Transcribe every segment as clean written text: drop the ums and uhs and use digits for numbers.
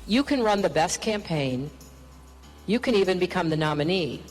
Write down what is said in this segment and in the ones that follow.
You can run the best campaign, you can even become the nominee,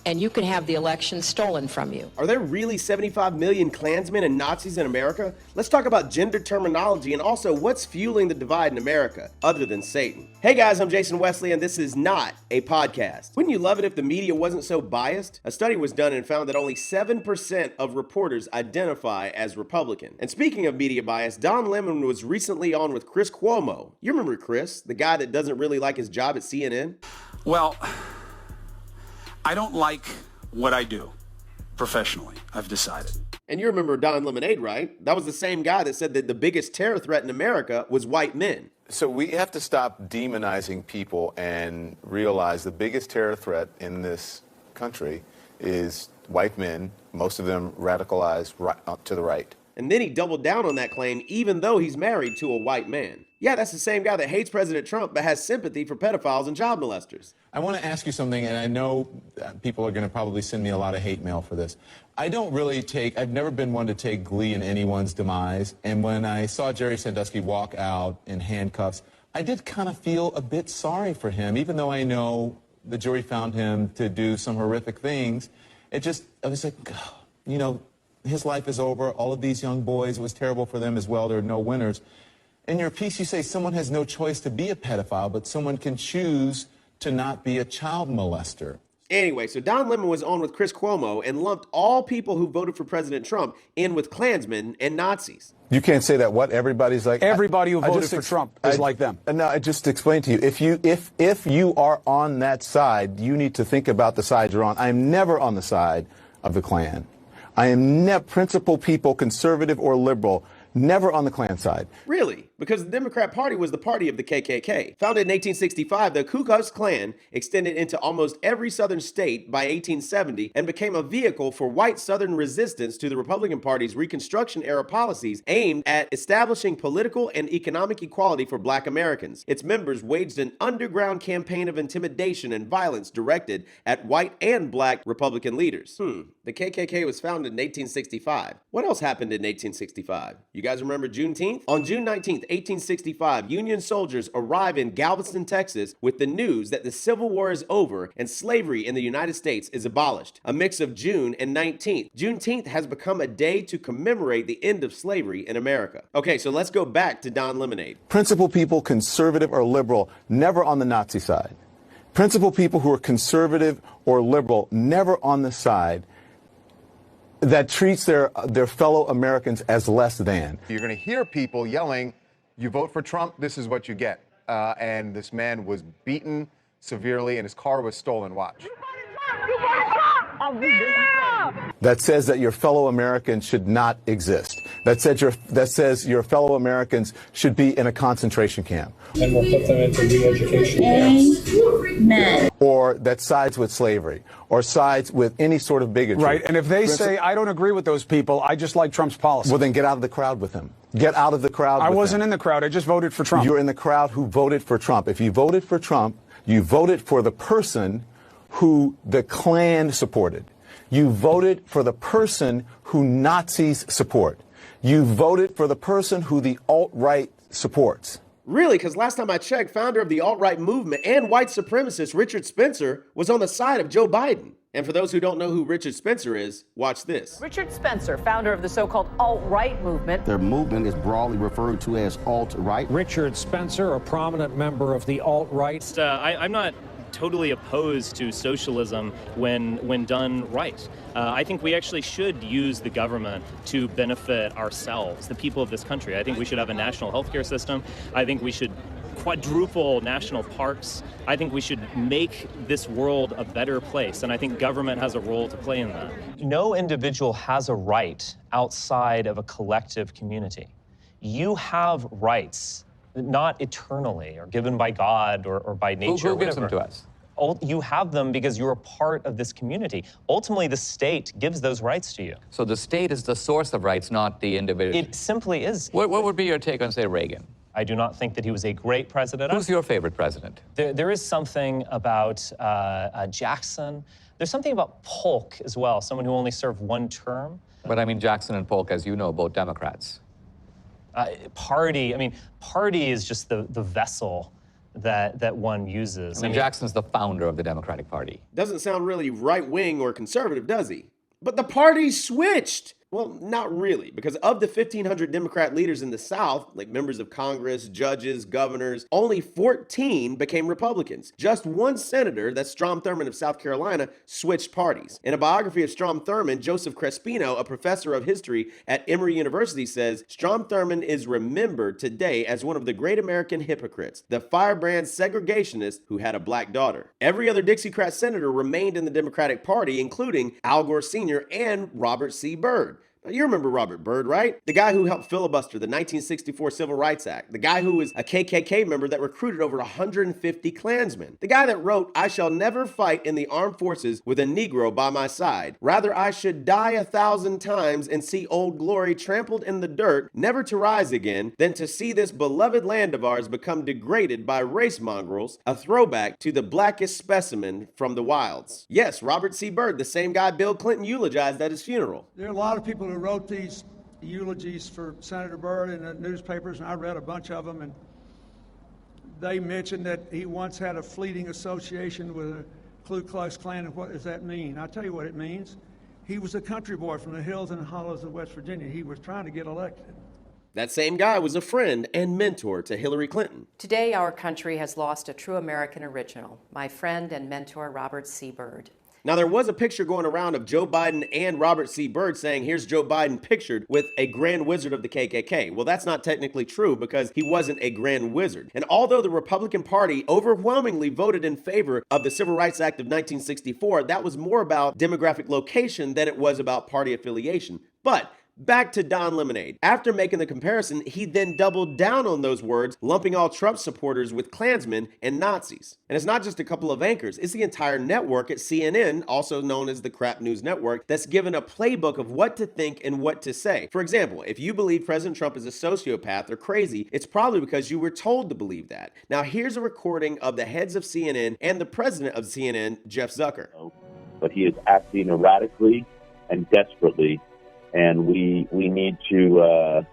and you can have the election stolen from you. Are there really 75 million Klansmen and Nazis in America? Let's talk about gender terminology and also what's fueling the divide in America, other than Satan. Hey guys, I'm Jason Wesley, and this is not a podcast. Wouldn't you love it if the media wasn't so biased? A study was done and found that only 7% of reporters identify as Republican. And speaking of media bias, Don Lemon was recently on with Chris Cuomo. You remember Chris, the guy that doesn't really like his job at CNN? Well, I don't like what I do professionally, I've decided. And you remember Don Lemonade, right? That was the same guy that said that the biggest terror threat in America was white men. So we have to stop demonizing people and realize the biggest terror threat in this country is white men, most of them radicalized to the right. And then he doubled down on that claim, even though he's married to a white man. Yeah, that's the same guy that hates President Trump but has sympathy for pedophiles and child molesters. I want to ask you something, and I know people are going to probably send me a lot of hate mail for this. I've never been one to take glee in anyone's demise, and when I saw Jerry Sandusky walk out in handcuffs, I did kind of feel a bit sorry for him, even though I know the jury found him to do some horrific things. I was like, you know, his life is over. All of these young boys, it was terrible for them as well. There are no winners. In your piece, you say someone has no choice to be a pedophile, but someone can choose to not be a child molester. Anyway, so Don Lemon was on with Chris Cuomo and lumped all people who voted for President Trump in with Klansmen and Nazis. You can't say that. What? Everybody's like everybody who voted for Trump is like them. No, I just explained to you. If you are on that side, you need to think about the side you're on. I am never on the side of the Klan. I am never principal people, conservative or liberal. Never on the Klan side. Really? Because the Democrat Party was the party of the KKK. Founded in 1865, the Ku Klux Klan extended into almost every southern state by 1870 and became a vehicle for white southern resistance to the Republican Party's Reconstruction-era policies aimed at establishing political and economic equality for black Americans. Its members waged an underground campaign of intimidation and violence directed at white and black Republican leaders. The KKK was founded in 1865. What else happened in 1865? You guys remember Juneteenth? On June 19th, 1865, Union soldiers arrive in Galveston, Texas with the news that the Civil War is over and slavery in the United States is abolished. A mix of June and 19th. Juneteenth has become a day to commemorate the end of slavery in America. Okay, so let's go back to Don Lemonade. Principal people, conservative or liberal, never on the Nazi side. Principal people who are conservative or liberal, never on the side that treats their fellow Americans as less than. You're going to hear people yelling, you vote for Trump, this is what you get. And this man was beaten severely and his car was stolen. Watch. That says that your fellow Americans should not exist. That says your fellow Americans should be in a concentration camp. And we'll put them into re-education camps. Amen. Or that sides with slavery, or sides with any sort of bigotry. Right, and if they say, I don't agree with those people, I just like Trump's policy. Well, then get out of the crowd with him. Get out of the crowd with I wasn't him. in the crowd, I just voted for Trump. You're in the crowd who voted for Trump. If you voted for Trump, you voted for the person who the Klan supported. You voted for the person who Nazis support. You voted for the person who the alt-right supports. Really, because last time I checked, founder of the alt-right movement and white supremacist Richard Spencer was on the side of Joe Biden. And for those who don't know who Richard Spencer is, watch this. Richard Spencer, founder of the so-called alt-right movement. Their movement is broadly referred to as alt-right. Richard Spencer, a prominent member of the alt-right. I'm not totally opposed to socialism when done right. I think we actually should use the government to benefit ourselves, the people of this country. I think we should have a national healthcare system. I think we should quadruple national parks. I think we should make this world a better place, and I think government has a role to play in that. No individual has a right outside of a collective community. You have rights, not eternally or given by God or by nature. Who gives them to us? You have them because you're a part of this community. Ultimately, the state gives those rights to you. So the state is the source of rights, not the individual? It simply is. What would be your take on, say, Reagan? I do not think that he was a great president. Who's your favorite president? There is something about Jackson. There's something about Polk as well, someone who only served one term. But I mean, Jackson and Polk, as you know, both Democrats. Party is just the vessel that one uses. I mean, Jackson's the founder of the Democratic Party. Doesn't sound really right-wing or conservative, does he? But the party switched. Well, not really, because of the 1,500 Democrat leaders in the South, like members of Congress, judges, governors, only 14 became Republicans. Just one senator, that's Strom Thurmond of South Carolina, switched parties. In a biography of Strom Thurmond, Joseph Crespino, a professor of history at Emory University, says, Strom Thurmond is remembered today as one of the great American hypocrites, the firebrand segregationist who had a black daughter. Every other Dixiecrat senator remained in the Democratic Party, including Al Gore Sr. and Robert C. Byrd. Now, you remember Robert Byrd, right? The guy who helped filibuster the 1964 Civil Rights Act. The guy who was a KKK member that recruited over 150 Klansmen. The guy that wrote, I shall never fight in the armed forces with a Negro by my side. Rather, I should die 1,000 times and see Old Glory trampled in the dirt, never to rise again, than to see this beloved land of ours become degraded by race mongrels, a throwback to the blackest specimen from the wilds. Yes, Robert C. Byrd, the same guy Bill Clinton eulogized at his funeral. There are a lot of people who wrote these eulogies for Senator Byrd in the newspapers, and I read a bunch of them, and they mentioned that he once had a fleeting association with a Ku Klux Klan. And what does that mean? I'll tell you what it means. He was a country boy from the hills and hollows of West Virginia. He was trying to get elected. That same guy was a friend and mentor to Hillary Clinton. Today, our country has lost a true American original, my friend and mentor, Robert C. Byrd. Now, there was a picture going around of Joe Biden and Robert C. Byrd saying, here's Joe Biden pictured with a grand wizard of the KKK. Well, that's not technically true because he wasn't a grand wizard. And although the Republican Party overwhelmingly voted in favor of the Civil Rights Act of 1964, that was more about demographic location than it was about party affiliation. But back to Don Lemonade. After making the comparison, he then doubled down on those words, lumping all Trump supporters with Klansmen and Nazis. And it's not just a couple of anchors, it's the entire network at CNN, also known as the Crap News Network, that's given a playbook of what to think and what to say. For example, if you believe President Trump is a sociopath or crazy, it's probably because you were told to believe that. Now, here's a recording of the heads of CNN and the president of CNN, Jeff Zucker. But he is acting erratically and desperately. And we need to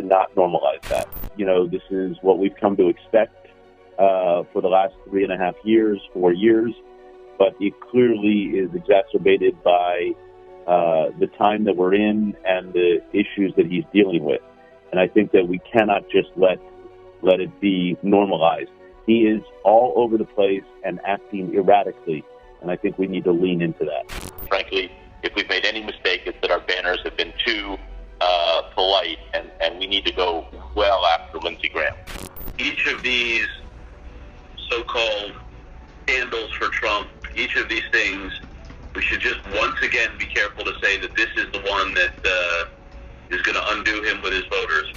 not normalize that. You know, this is what we've come to expect for the last 3.5 years, 4 years, but it clearly is exacerbated by the time that we're in and the issues that he's dealing with. And I think that we cannot just let it be normalized. He is all over the place and acting erratically, and I think we need to lean into that. Frankly, if we've made any mistake, it's that our banners have been too polite, and we need to go well after Lindsey Graham. Each of these so-called scandals for Trump, each of these things, we should just once again be careful to say that this is the one that is going to undo him with his voters.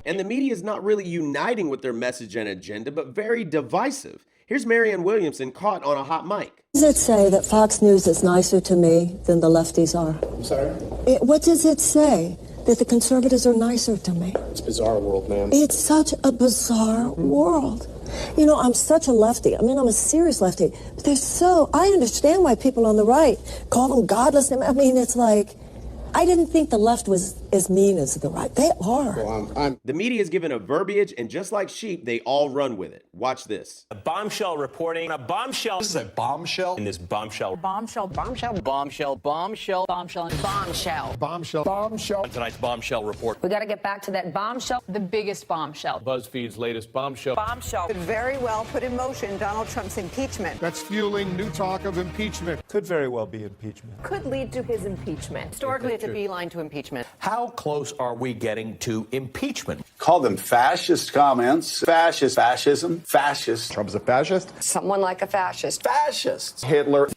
And the media is not really uniting with their message and agenda, but very divisive. Here's Marianne Williamson caught on a hot mic. Does it say that Fox News is nicer to me than the lefties are? I'm sorry? What does it say? That the conservatives are nicer to me? It's a bizarre world, man. It's such a bizarre world. You know, I'm such a lefty. I mean, I'm a serious lefty. But I understand why people on the right call them godless. I mean, it's like, I didn't think the left was as mean as the right. They are. Well, the media is given a verbiage, and just like sheep, they all run with it. Watch this. A bombshell reporting. A bombshell. This is a bombshell. In this bombshell. Bombshell. Bombshell. Bombshell. Bombshell. Bombshell. Bombshell. Bombshell. Bombshell. Tonight's bombshell report. We got to get back to that bombshell. The biggest bombshell. BuzzFeed's latest bombshell. Bombshell. Could very well put in motion Donald Trump's impeachment. That's fueling new talk of impeachment. Could very well be impeachment. Could lead to his impeachment. Historically, it's a beeline to impeachment. How close are we getting to impeachment? Call them fascist comments. Fascism. Fascist. Trump's a fascist? Someone like a fascist. Fascists. Hitler.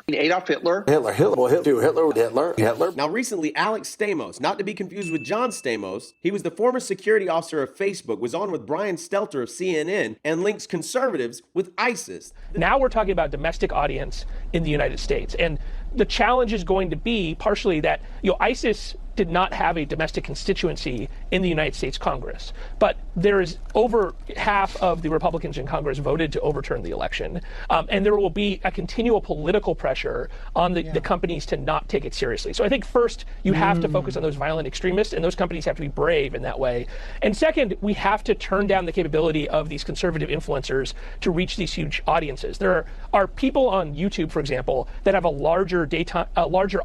Adolf Hitler. Hitler. Now, recently, Alex Stamos, not to be confused with John Stamos, he was the former security officer of Facebook, was on with Brian Stelter of CNN, and links conservatives with ISIS. Now we're talking about domestic audience in the United States. And the challenge is going to be partially that, ISIS did not have a domestic constituency in the United States Congress. But there is over half of the Republicans in Congress voted to overturn the election. And there will be a continual political pressure on the companies to not take it seriously. So I think first, you have to focus on those violent extremists, and those companies have to be brave in that way. And second, we have to turn down the capability of these conservative influencers to reach these huge audiences. There are people on YouTube, for example, that have a larger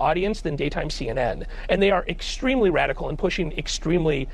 audience than daytime CNN, and they are extremely radical and pushing extremely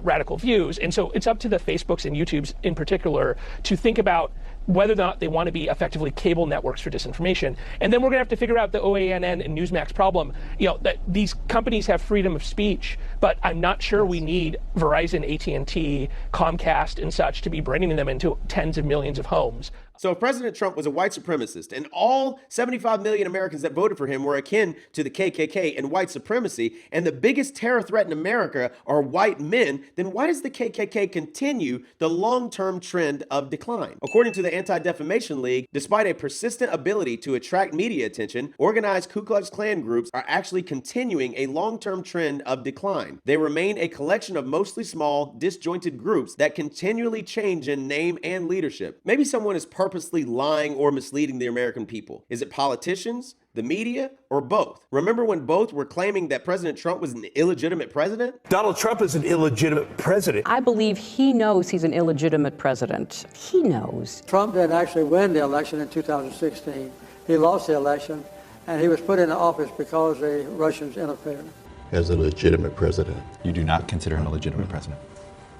radical views. And so it's up to the Facebooks and YouTubes in particular to think about whether or not they want to be effectively cable networks for disinformation. And then we're going to have to figure out the OANN and Newsmax problem. That these companies have freedom of speech, but I'm not sure we need Verizon, AT&T, Comcast, and such to be bringing them into tens of millions of homes. So if President Trump was a white supremacist and all 75 million Americans that voted for him were akin to the KKK and white supremacy, and the biggest terror threat in America are white men, then why does the KKK continue the long-term trend of decline? According to the Anti-Defamation League, despite a persistent ability to attract media attention, organized Ku Klux Klan groups are actually continuing a long-term trend of decline. They remain a collection of mostly small, disjointed groups that continually change in name and leadership. Maybe someone is purposely lying or misleading the American people. Is it politicians, the media, or both? Remember when both were claiming that President Trump was an illegitimate president? Donald Trump is an illegitimate president. I believe he knows he's an illegitimate president. He knows. Trump didn't actually win the election in 2016. He lost the election, and he was put into office because the Russians interfered. As a legitimate president. You do not consider him a legitimate president.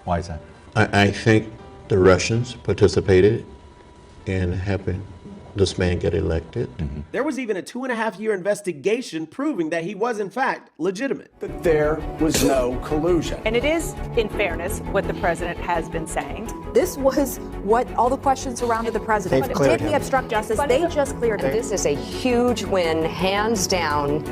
Why is that? I think the Russians participated in helping this man get elected. There was even a 2.5-year investigation proving that he was in fact legitimate. That there was no collusion. And it is, in fairness, what the president has been saying. This was what all the questions surrounded the president. Did he obstruct justice? They just cleared him. This is a huge win, hands down,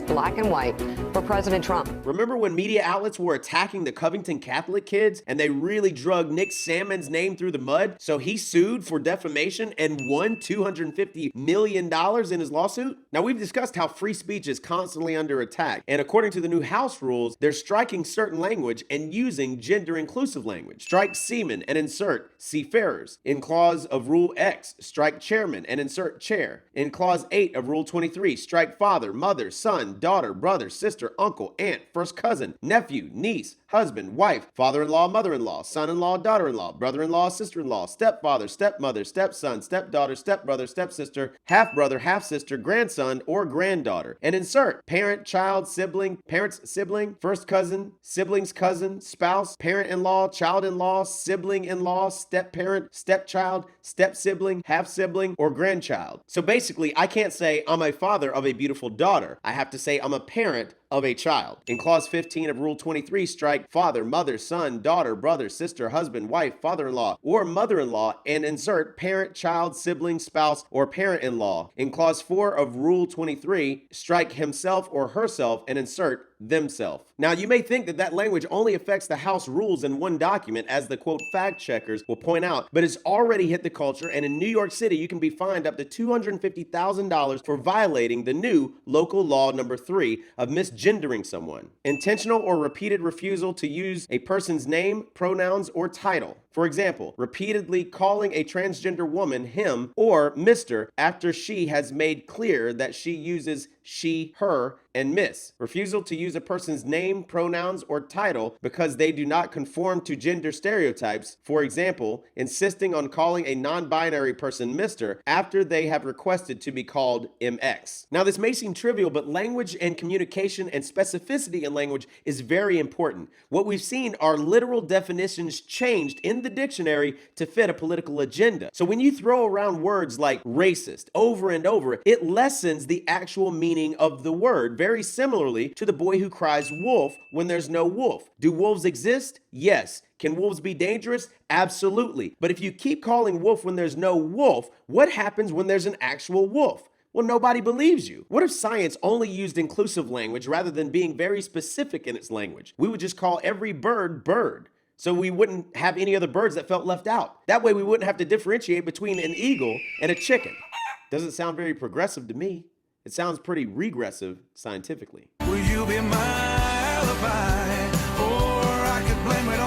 black and white, for President Trump. Remember when media outlets were attacking the Covington Catholic kids and they really drug Nick Salmon's name through the mud? So he sued for defamation and won $250 million in his lawsuit? Now, we've discussed how free speech is constantly under attack. And according to the new House rules, they're striking certain language and using gender-inclusive language. Strike seaman and insert seafarers. In clause of Rule X, strike chairman and insert chair. In clause 8 of Rule 23, strike father, mother, son, daughter, brother, sister, uncle, aunt, first cousin, nephew, niece, husband, wife, father-in-law, mother-in-law, son-in-law, daughter-in-law, brother-in-law, sister-in-law, stepfather, stepmother, stepson, stepdaughter, stepbrother, stepsister, half-brother, half-sister, grandson, or granddaughter. And insert parent, child, sibling, parent's sibling, first cousin, sibling's cousin, spouse, parent-in-law, child-in-law, sibling-in-law, step-parent, stepchild, step-sibling, half-sibling, or grandchild. So basically, I can't say I'm a father of a beautiful daughter. I have to say I'm a parent of a child. In clause 15 of Rule 23, strike father, mother, son, daughter, brother, sister, husband, wife, father-in-law, or mother-in-law, and insert parent, child, sibling, spouse, or parent-in-law. In clause 4 of Rule 23, strike himself or herself and insert themselves. Now, you may think that that language only affects the House rules in one document, as the quote fact checkers will point out, but it's already hit the culture, and in New York City, you can be fined up to $250,000 for violating the new local law number 3 of misgendering someone. Intentional or repeated refusal to use a person's name, pronouns, or title. For example, repeatedly calling a transgender woman him or Mr. after she has made clear that she uses she, her, and miss. Refusal to use a person's name, pronouns, or title because they do not conform to gender stereotypes. For example, insisting on calling a non-binary person Mr. after they have requested to be called MX. Now, this may seem trivial, but language and communication and specificity in language is very important. What we've seen are literal definitions changed in the dictionary to fit a political agenda. So when you throw around words like racist over and over, it lessens the actual meaning of the word, very similarly to the boy who cries wolf when there's no wolf. Do wolves exist? Yes. Can wolves be dangerous? Absolutely. But if you keep calling wolf when there's no wolf, what happens when there's an actual wolf? Well, nobody believes you. What if science only used inclusive language rather than being very specific in its language? We would just call every bird bird. So we wouldn't have any other birds that felt left out. That way we wouldn't have to differentiate between an eagle and a chicken. Doesn't sound very progressive to me. It sounds pretty regressive scientifically. Will you be mine? alibi, or I could blame it